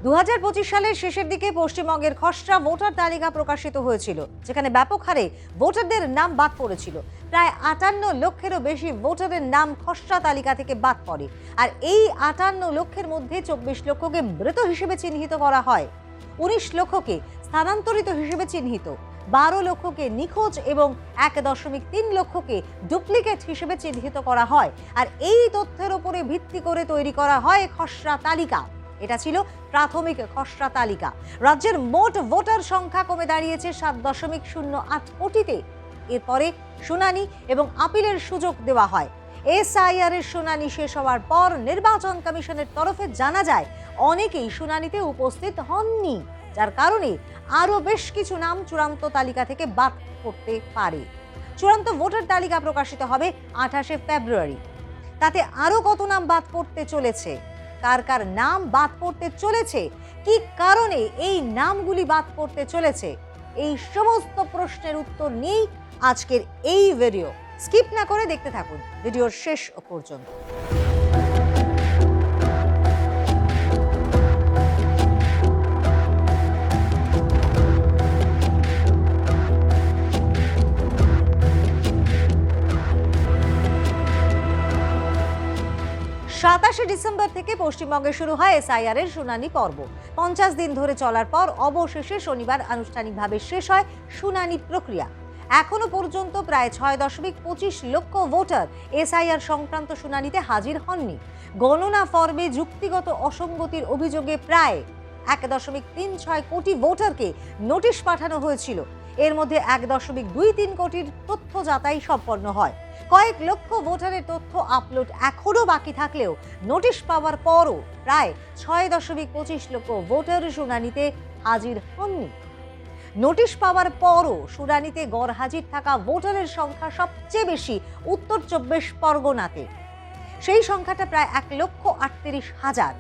2025 সালের শেষের দিকে পশ্চিমবঙ্গের খসড়া ভোটার তালিকা প্রকাশিত হয়েছিল, যেখানে ব্যাপক হারে ভোটারদের নাম বাদ পড়েছিল। প্রায় 58 লক্ষেরও বেশি ভোটারের নাম খসড়া তালিকা থেকে বাদ পড়ে। আর এই 58 লক্ষের মধ্যে 24 লক্ষকে মৃত হিসেবে চিহ্নিত করা হয়, 19 লক্ষকে স্থানান্তরিত হিসেবে চিহ্নিত, 12 লক্ষকে নিখোঁজ এবং 1.3 লক্ষকে ডুপ্লিকেট হিসেবে চিহ্নিত করা হয়। আর এই তথ্যের উপরে ভিত্তি করে তৈরি করা হয় খসড়া তালিকা। এটা ছিল প্রাথমিক খসড়া তালিকা। রাজ্যের মোট ভোটার সংখ্যা কমে দাঁড়িয়েছে 7.08 কোটিতে। এরপরে শুনানি এবং আপিলের সুযোগ দেওয়া হয়। এসআইআর এর শুনানি শেষ হওয়ার পর নির্বাচন কমিশনের তরফে জানা যায় অনেকেই শুনানিতে উপস্থিত হননি, যার কারণে আরো বেশ কিছু নাম চূড়ান্ত তালিকা থেকে বাদ পড়তে পারে। চূড়ান্ত ভোটার তালিকা প্রকাশিত হবে 28 ফেব্রুয়ারি। তাতে আরো কত নাম বাদ পড়তে চলেছে, কার কার নাম বাদ পড়তে চলেছে, কি কারণে এই নামগুলি বাদ পড়তে চলেছে, এই সমস্ত প্রশ্নের উত্তর নিয়েই আজকের এই ভিডিও। স্কিপ না করে দেখতে থাকুন ভিডিওর শেষ পর্যন্ত। 27 ডিসেম্বর থেকে পশ্চিমবঙ্গে শুরু হয় এসআইআর এর শুনানি পর্ব। 50 দিন ধরে চলার পর অবশেষে শনিবার আনুষ্ঠানিকভাবে শেষ হয় শুনানি প্রক্রিয়া। এখনো পর্যন্ত প্রায় 6.25 লক্ষ ভোটার এসআইআর সংক্রান্ত শুনানিতে হাজির হননি। গণনা ফর্মে যুক্তিগত অসঙ্গতির অভিযোগে প্রায় 1.36 কোটি ভোটারকে নোটিশ পাঠানো হয়েছিল। এর মধ্যে 1.23 কোটির তথ্য যাচাই সম্পন্ন হয়। কয়েক লক্ষ ভোটারের তথ্য আপলোড এখনো বাকি থাকলেও নোটিশ পাওয়ার পরও প্রায় 6.25 লক্ষ ভোটার শুনানিতে হাজির হননি। নোটিশ পাওয়ার পরও শুনানিতে গড় হাজির থাকা ভোটারের সংখ্যা সবচেয়ে বেশি উত্তর 24 পরগনাতে। সেই সংখ্যাটা প্রায় 1,38,000।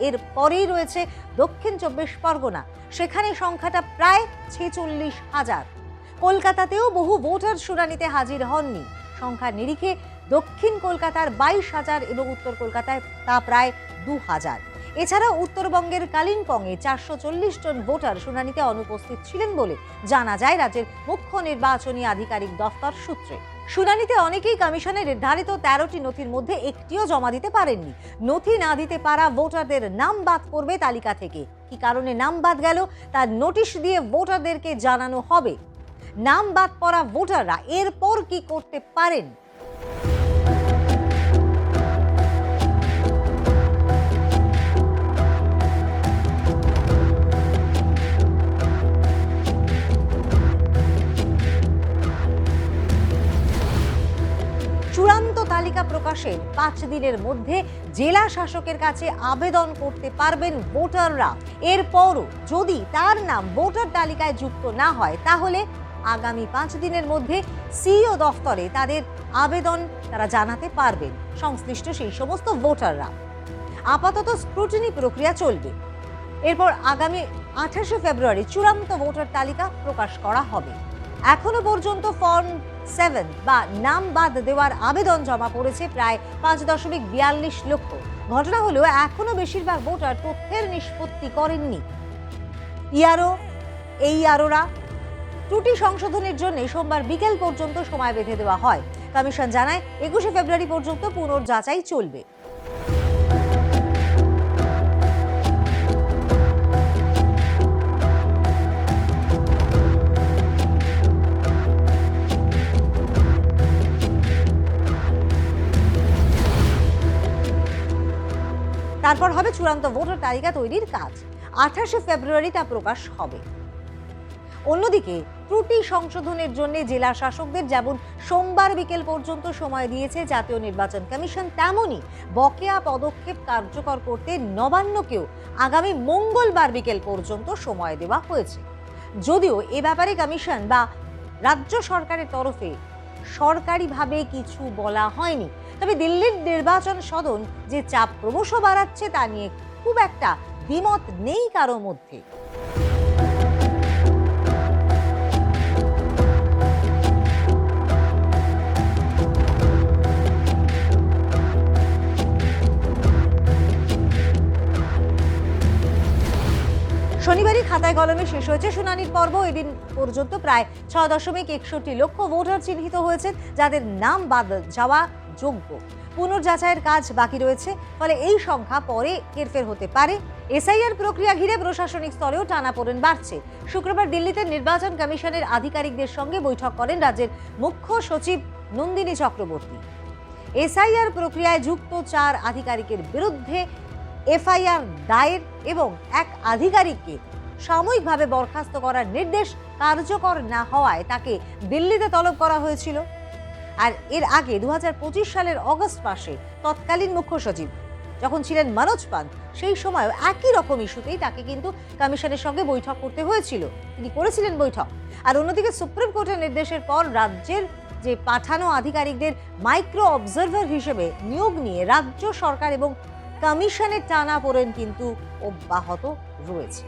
এর পরেই রয়েছে দক্ষিণ 24 পরগনা, সেখানে সংখ্যাটা প্রায় 46,000। কলকাতাতেও বহু ভোটার শুনানিতে হাজির হননি। সংখ্যা নিরিখে দক্ষিণ কলকাতার 22,000 এবং উত্তর কলকাতায় তা প্রায় 2,000। এছাড়া উত্তরবঙ্গের কালিম্পংয়ে 440 জন ভোটার শুনানিতে অনুপস্থিত ছিলেন বলে জানা যায় রাজ্যের মুখ্য নির্বাচনী আধিকারিক দফতর সূত্রে। শুনানিতে অনেকেই কমিশনের নির্ধারিত 13টি নথির মধ্যে একটিও জমা দিতে পারেননি। নথি না দিতে পারা ভোটারদের নাম বাদ পড়বে তালিকা থেকে। কি কারণে নাম বাদ গেল তার নোটিশ দিয়ে ভোটারদেরকে জানানো হবে। নাম বাদ পড়া ভোটাররা এরপর কি করতে পারেন? চূড়ান্ত তালিকা প্রকাশের 5 দিনের মধ্যে জেলা শাসকের কাছে আবেদন করতে পারবেন ভোটাররা। এরপরও যদি তার নাম ভোটার তালিকায় যুক্ত না হয়, তাহলে আগামী 5 দিনের মধ্যে সিইও দফতরে তাদের আবেদন তারা জানাতে পারবেন সংশ্লিষ্ট সেই সমস্ত ভোটাররা। আপাতত স্ক্রুটিনি প্রক্রিয়া চলবে। এরপর আগামী 28 ফেব্রুয়ারি চূড়ান্ত ভোটার তালিকা প্রকাশ করা হবে। এখনো পর্যন্ত ফর্ম 7 বা নাম বাদ দেওয়ার আবেদন জমা পড়েছে প্রায় 5.42 লক্ষ। ঘটনা হলো এখনো বেশিরভাগ ভোটার তথ্যের নিষ্পত্তি করেননি। এইআরওরা ত্রুটি সংশোধনের জন্য সোমবার বিকেল পর্যন্ত সময় বেঁধে দেওয়া হয়। কমিশন জানায় 21 ফেব্রুয়ারি পর্যন্ত পুনর্যাচাই চলবে। তারপর হবে চূড়ান্ত ভোটার তালিকা তৈরির কাজ। 28 ফেব্রুয়ারি তা প্রকাশ হবে। অন্যদিকে ত্রুটি সংশোধনের জন্য জেলা শাসকদের যেমন সোমবার বিকেল পর্যন্ত সময় দিয়েছে জাতীয় নির্বাচন কমিশন, তেমনি বকেয়া পদক্ষেপ কার্যকর করতে নবান্নকেও আগামী মঙ্গলবার বিকেল পর্যন্ত সময় দেওয়া হয়েছে। যদিও এ ব্যাপারে কমিশন বা রাজ্য সরকারের তরফে সরকারিভাবে কিছু বলা হয়নি, তবে দিল্লির নির্বাচন সদন যে চাপ ক্রমশ বাড়াচ্ছে তা নিয়ে খুব একটা দ্বিমত নেই কারো মধ্যে। কলমে শেষ হয়েছে শুনানির পর্ব। এদিন পর্যন্ত প্রায় 6.61 লক্ষ ভোটার চিহ্নিত হয়েছেন, যাদের নাম বাদ যাওয়া যোগ্য। পুনর্যাচাইয়ের কাজ বাকি রয়েছে, ফলে এই সংখ্যা পরে হেরফের হতে পারে। এসআইআর প্রক্রিয়া ঘিরে প্রশাসনিক স্তরেও টানাপোড়েন বাড়ছে। শুক্রবার দিল্লিতে নির্বাচন কমিশনের আধিকারিকদের সঙ্গে বৈঠক করেন রাজ্যের মুখ্য সচিব নন্দিনী চক্রবর্তী। এসআইআর প্রক্রিয়ায় যুক্ত 4 আধিকারিকের বিরুদ্ধে এফআইআর দায়ের এবং এক আধিকারিককে সাময়িকভাবে বরখাস্ত করার নির্দেশ কার্যকর না হওয়ায় তাকে দিল্লিতে তলব করা হয়েছিল। আর এর আগে 2025 সালের অগস্ট মাসে তৎকালীন মুখ্য সচিব যখন ছিলেন মনোজ পান্ত, সেই সময়ও একই রকম ইস্যুতেই তাকে কিন্তু কমিশনের সঙ্গে বৈঠক করতে হয়েছিল। তিনি করেছিলেন বৈঠক। আর অন্যদিকে সুপ্রিম কোর্টের নির্দেশের পর রাজ্যের যে পাঠানো আধিকারিকদের মাইক্রো অবজারভার হিসেবে নিয়োগ নিয়ে রাজ্য সরকার এবং কমিশনের টানাপোড়েন কিন্তু অব্যাহত রয়েছে।